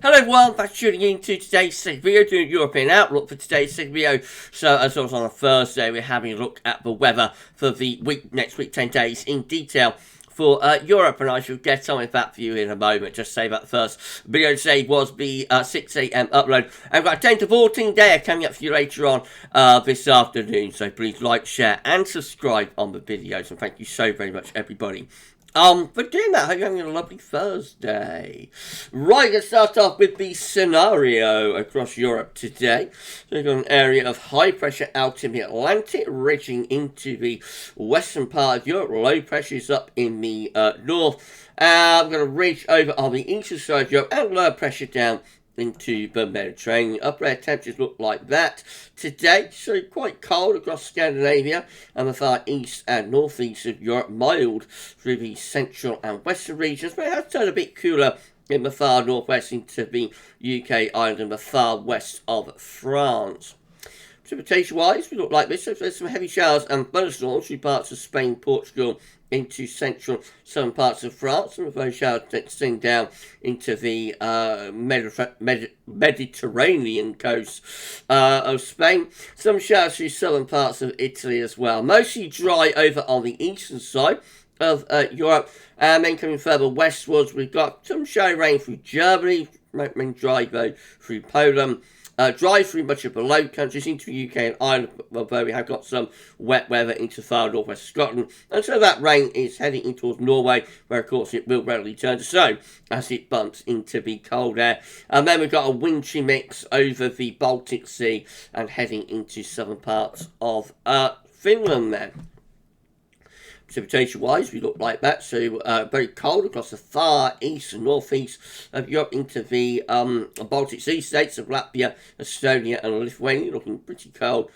Hello everyone, thanks for tuning in to today's video, doing a European outlook for today's video. So as always on a Thursday, we're having a look at the weather for the next week, 10 days in detail for Europe, and I shall get on with that for you in a moment. Just say that the first video today was the 6 AM upload. I've got a 10 to 14 day coming up for you later on this afternoon, so please like, share and subscribe on the videos, and thank you so very much everybody for doing that. I hope you're having a lovely Thursday. Right, let's start off with the scenario across Europe today. So we've got an area of high pressure out in the Atlantic, reaching into the western part of Europe. Low pressure is up in the north. We're going to reach over on the eastern side of Europe, and low pressure down into the Mediterranean. Upper air temperatures look like that today, so quite cold across Scandinavia and the far east and northeast of Europe, mild through the central and western regions, but it has turned a bit cooler in the far northwest into the UK, Ireland and the far west of France. Precipitation-wise, we look like this. So there's some heavy showers and thunderstorms through parts of Spain, Portugal, into central southern parts of France, and those showers extend down into the Mediterranean coast of Spain. Some showers through southern parts of Italy as well. Mostly dry over on the eastern side of Europe, and then coming further westwards, we've got some shower rain through Germany, mainly dry though through Poland. Dry through much of the Low Countries into the UK and Ireland, although we have got some wet weather into far northwest Scotland. And so that rain is heading in towards Norway, where of course it will readily turn to snow as it bumps into the cold air. And then we've got a wintry mix over the Baltic Sea and heading into southern parts of Finland then. Precipitation-wise, we look like that, so very cold across the far east and northeast of Europe into the Baltic Sea states of Latvia, Estonia and Lithuania, looking pretty cold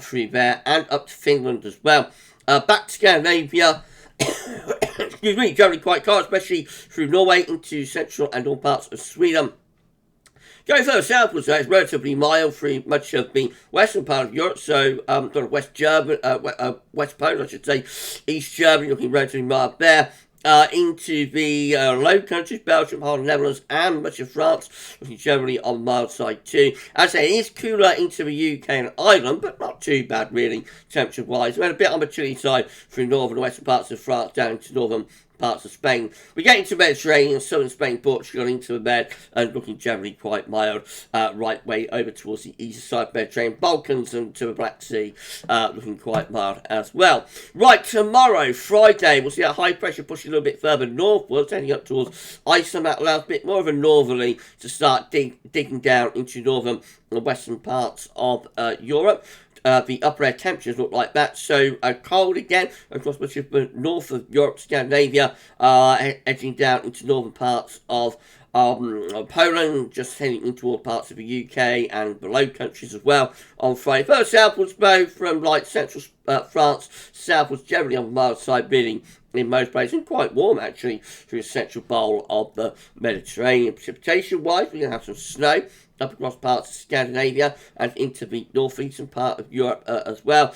through there, and up to Finland as well. Back to Scandinavia, excuse me, generally quite cold, especially through Norway into central and all parts of Sweden. Going further southwards, though, it's relatively mild through much of the western part of Europe, so sort of West Poland, I should say, East Germany, looking relatively mild there. Into the Low Countries, Belgium, Holland, Netherlands, and much of France, looking generally on the mild side too. As I say, it is cooler into the UK and Ireland, but not too bad really, temperature-wise. We had a bit on the chilly side through northern and western parts of France down to northern parts of Spain. We get into Mediterranean, southern Spain, Portugal, into the Med, and looking generally quite mild, right way over towards the eastern side of Mediterranean, Balkans and to the Black Sea, looking quite mild as well. Right, tomorrow, Friday, we'll see a high pressure pushing a little bit further northwards, heading up towards Iceland. That allows a bit more of a northerly to start digging down into northern and western parts of Europe. The upper air temperatures look like that, so cold again across much of the north of Europe, Scandinavia, edging down into northern parts of Poland, just heading into all parts of the UK and the Low Countries as well on Friday. Further southwards, both from like central France southwards, generally on the mild side, really in most places, and quite warm actually through the central bowl of the Mediterranean. Precipitation-wise, we're going to have some snow up across parts of Scandinavia and into the northeastern part of Europe as well.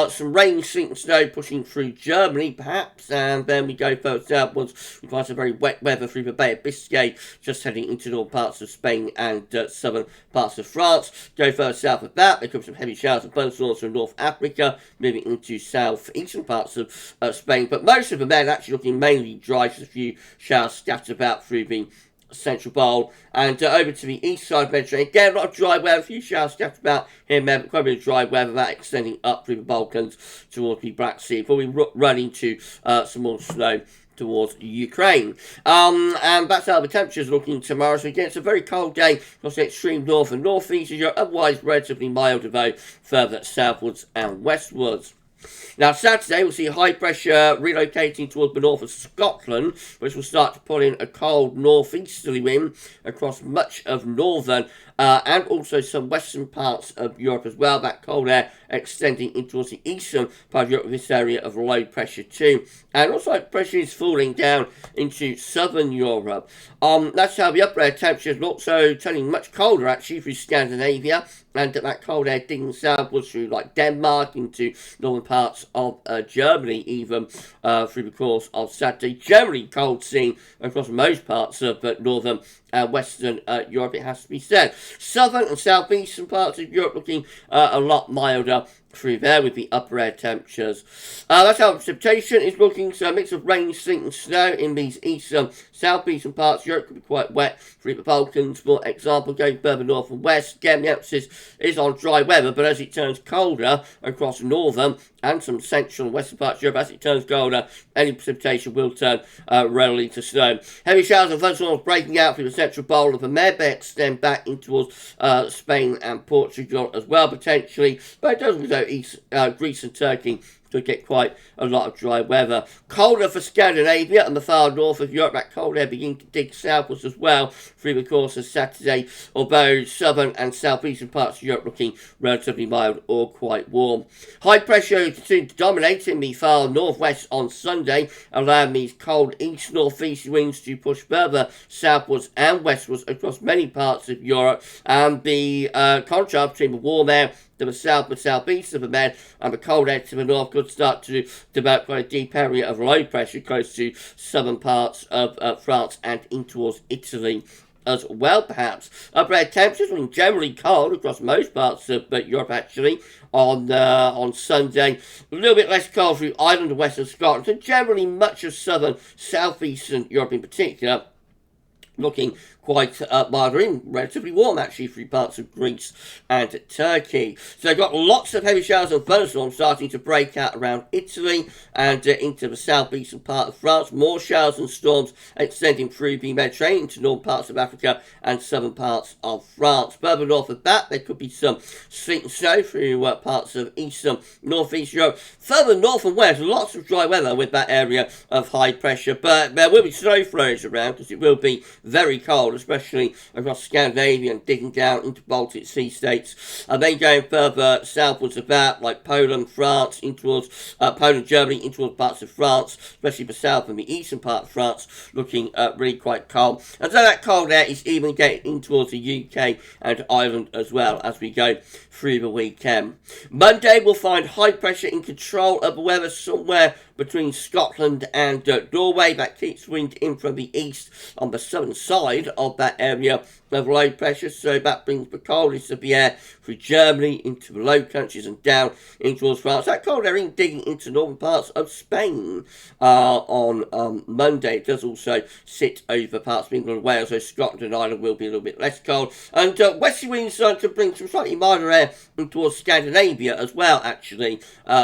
Some rain, sleet and snow pushing through Germany perhaps, and then we go further southwards. We find some very wet weather through the Bay of Biscay, just heading into all parts of Spain and southern parts of France. Go further south of that, there comes some heavy showers and thunderstorms from North Africa, moving into southeastern parts of Spain, but most of them then actually looking mainly dry, just a few showers scattered about through the central bowl and over to the east side of Mediterranean. Again, a lot of dry weather, a few showers scattered about here and there, but quite a bit of dry weather, that extending up through the Balkans towards the Black Sea before we run into some more snow towards Ukraine. And that's how the temperatures are looking tomorrow. So again, it's a very cold day across the extreme north and northeast of Europe, otherwise relatively mild though further southwards and westwards. Now, Saturday, we'll see high pressure relocating towards the north of Scotland, which will start to pull in a cold northeasterly wind across much of northern and also some western parts of Europe as well. That cold air extending in towards the eastern part of Europe, this area of low pressure too. And also pressure is falling down into southern Europe. That's how the upper air temperatures look, so turning much colder actually through Scandinavia and that cold air digging southwards through like Denmark into northern parts of Germany, even through the course of Saturday. Generally cold seen across most parts of northern and western Europe, it has to be said. Southern and southeastern parts of Europe looking a lot milder through there with the upper air temperatures. That's how precipitation is looking. So a mix of rain, sleet and snow in these eastern, southeastern parts of Europe. Could be quite wet through the Balkans, for example, going further north and west. Again, the emphasis is on dry weather, but as it turns colder across northern and some central and western parts of Europe, as it turns colder, any precipitation will turn readily to snow. Heavy showers and thunderstorms breaking out through the central bowl of the Med, they extend back in towards Spain and Portugal as well, potentially, but it doesn't go east, Greece and Turkey to get quite a lot of dry weather. Colder for Scandinavia and the far north of Europe. That cold air beginning to dig southwards as well through the course of Saturday, although southern and southeastern parts of Europe looking relatively mild or quite warm. High pressure continuing to dominate in the far northwest on Sunday, allowing these cold east-northeast winds to push further southwards and westwards across many parts of Europe, and the contrast between the warm air to the south and southeast of the Med and the cold air to the north could start to develop quite a deep area of low pressure close to southern parts of France and in towards Italy as well, perhaps. Upper air temperatures looking generally cold across most parts of Europe, actually, on Sunday. A little bit less cold through Ireland and western Scotland, and generally much of southern, southeastern Europe in particular, looking quite milder and relatively warm, actually, through parts of Greece and Turkey. So I've got lots of heavy showers and thunderstorms starting to break out around Italy and into the southeastern part of France. More showers and storms extending through the Mediterranean to northern parts of Africa and southern parts of France. Further north of that, there could be some sleet and snow through parts of eastern, northeast Europe. Further north and west, lots of dry weather with that area of high pressure, but there will be snow flurries around because it will be very cold, especially across Scandinavia and digging down into Baltic Sea states. And then going further southwards of that, like Poland, France, in towards Poland, Germany, in towards parts of France, especially the south and the eastern part of France, looking really quite cold. And so that cold air is even getting in towards the UK and Ireland as well as we go through the weekend. Monday we'll find high pressure in control of the weather somewhere between Scotland and Norway. That keeps wind in from the east on the southern side of that area of low pressure, so that brings the coldest of the air through Germany into the Low Countries and down in towards France. That cold air in digging into northern parts of Spain on Monday. It does also sit over parts of England and Wales, so Scotland and Ireland will be a little bit less cold. And westerly winds start to bring some slightly milder air in towards Scandinavia as well, actually,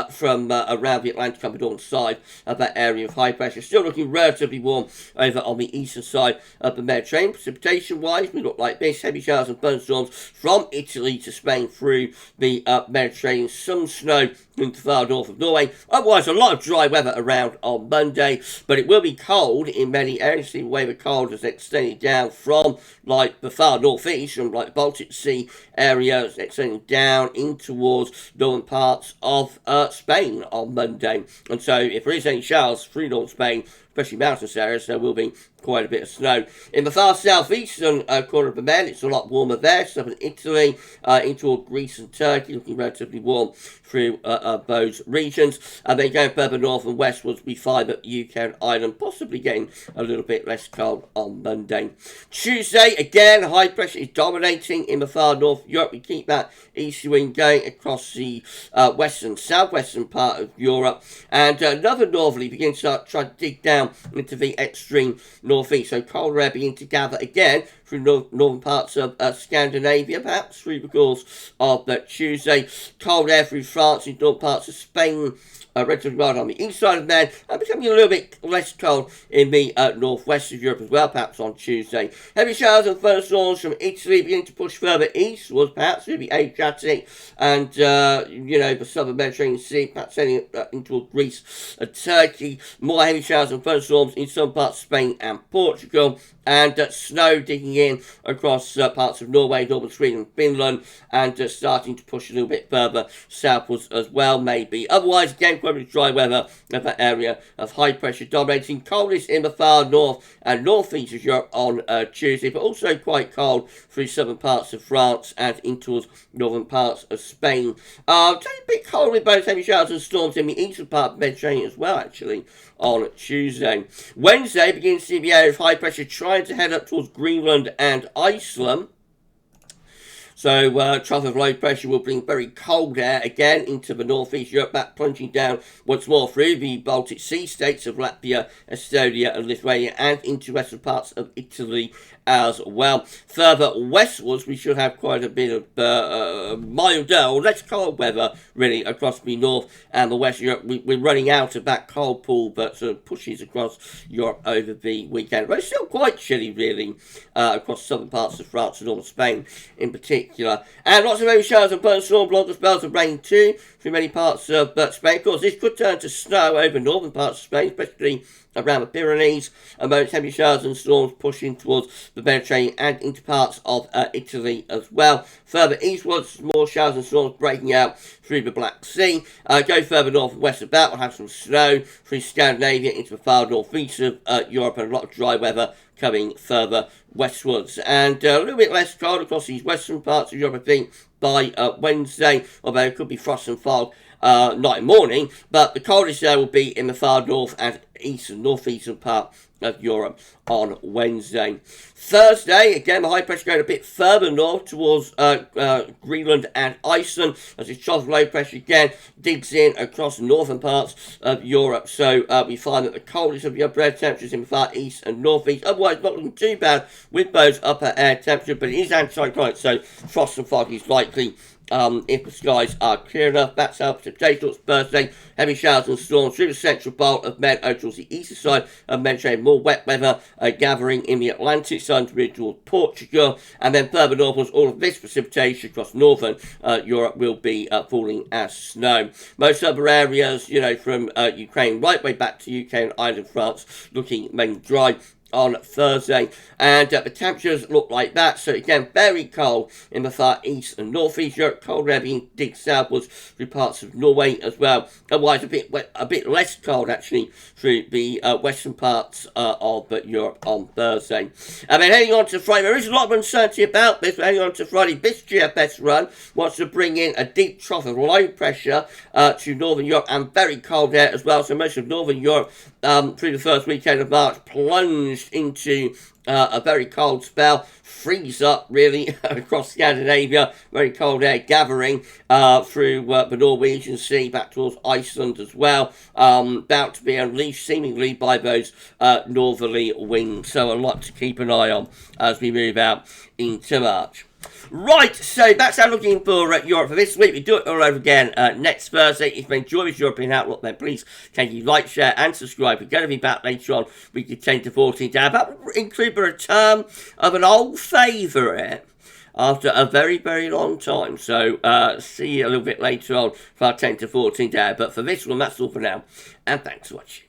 from around the Atlantic on the northern side of that area of high pressure. Still looking relatively warm over on the eastern side of the Mediterranean. Precipitation-wise, we look like this. Heavy showers and thunderstorms from Italy to Spain through the Mediterranean. Some snow into the far north of Norway. Otherwise, a lot of dry weather around on Monday, but it will be cold in many areas. The way the cold is extending down from like the far northeast, from like the Baltic Sea area, extending down in towards northern parts of Spain on Monday. And so if there is any showers through northern Spain, especially mountainous areas, there will be quite a bit of snow. In the far southeastern corner of the Med, it's a lot warmer there. Southern Italy, into Greece and Turkey, looking relatively warm through those regions. And then going further north and westwards, we find that the UK and Ireland possibly getting a little bit less cold on Monday. Tuesday, again, high pressure is dominating in the far north of Europe. We keep that east wind going across the western, southwestern part of Europe. And another northerly begins to try to dig down into the extreme northeast. So cold air beginning to gather again through northern parts of Scandinavia, perhaps through the course of Tuesday. Cold air through France and northern parts of Spain, relatively mild on the east side of man, and becoming a little bit less cold in the northwest of Europe as well, perhaps on Tuesday. Heavy showers and thunderstorms from Italy beginning to push further eastwards, perhaps through the Adriatic and, the southern Mediterranean Sea, perhaps heading into Greece and Turkey. More heavy showers and thunderstorms in some parts of Spain and Portugal, and snow digging moving in across parts of Norway, northern Sweden and Finland, and starting to push a little bit further southwards as well, maybe. Otherwise, again, quite a bit of dry weather of that area of high pressure dominating. Coldest in the far north and northeast of Europe on Tuesday, but also quite cold through southern parts of France and into northern parts of Spain. A bit cold with both heavy showers and storms in the eastern part of the Mediterranean as well, actually, on Tuesday. Wednesday begins to see the area of high pressure trying to head up towards Greenland and Iceland. So, trough of low pressure will bring very cold air again into the northeast Europe, back plunging down once more through the Baltic Sea states of Latvia, Estonia and Lithuania, and into western parts of Italy as well. Further westwards, we should have quite a bit of milder or less cold weather, really, across the north and the west Europe. We're running out of that cold pool that sort of pushes across Europe over the weekend. But it's still quite chilly, really, across southern parts of France and northern Spain in particular. And lots of heavy showers and burnt storm, longer spells of rain too through many parts of Spain. Of course, this could turn to snow over northern parts of Spain, especially around the Pyrenees, amongst heavy showers and storms pushing towards the Mediterranean and into parts of Italy as well. Further eastwards, more showers and storms breaking out through the Black Sea. Go further north and west about, we'll have some snow through Scandinavia into the far northeast of Europe, and a lot of dry weather coming further westwards. And a little bit less cold across these western parts of Europe, I think, by Wednesday, although it could be frost and fog night and morning, but the coldest there will be in the far north and eastern, northeastern part of Europe on Wednesday. Thursday, again, the high pressure going a bit further north towards Greenland and Iceland, as this trough of low pressure again digs in across the northern parts of Europe. So we find that the coldest of the upper air temperatures in the far east and northeast. Otherwise, not looking too bad with those upper air temperatures, but it is anticyclonic, so frost and fog is likely if the skies are clear enough. That's how precipitation looks Thursday. Heavy showers and storms through the central part of Med over towards the eastern side of Mediterranean. More wet weather gathering in the Atlantic side towards Portugal. And then further northwards, all of this precipitation across northern Europe will be falling as snow. Most other areas, from Ukraine right way back to UK and Ireland, France, looking mainly dry on Thursday, and the temperatures look like that. So again, very cold in the far east and northeast Europe. Cold air being digged southwards through parts of Norway as well. Otherwise, a bit less cold actually through the western parts of Europe on Thursday. And then heading on to Friday, there is a lot of uncertainty about this. But heading on to Friday, this GFS run wants to bring in a deep trough of low pressure to northern Europe and very cold air as well. So most of northern Europe through the first weekend of March plunged into a very cold spell, freeze up really across Scandinavia, very cold air gathering through the Norwegian Sea back towards Iceland as well, about to be unleashed seemingly by those northerly winds. So a lot to keep an eye on as we move out into March. Right, so that's our looking for Europe for this week. We do it all over again next Thursday. If you enjoy this European Outlook, then please can you like, share and subscribe. We're going to be back later on week 10 to 14 down. That will include a return of an old favourite after a very, very long time. So see you a little bit later on for our 10 to 14 down. But for this one, that's all for now. And thanks for watching.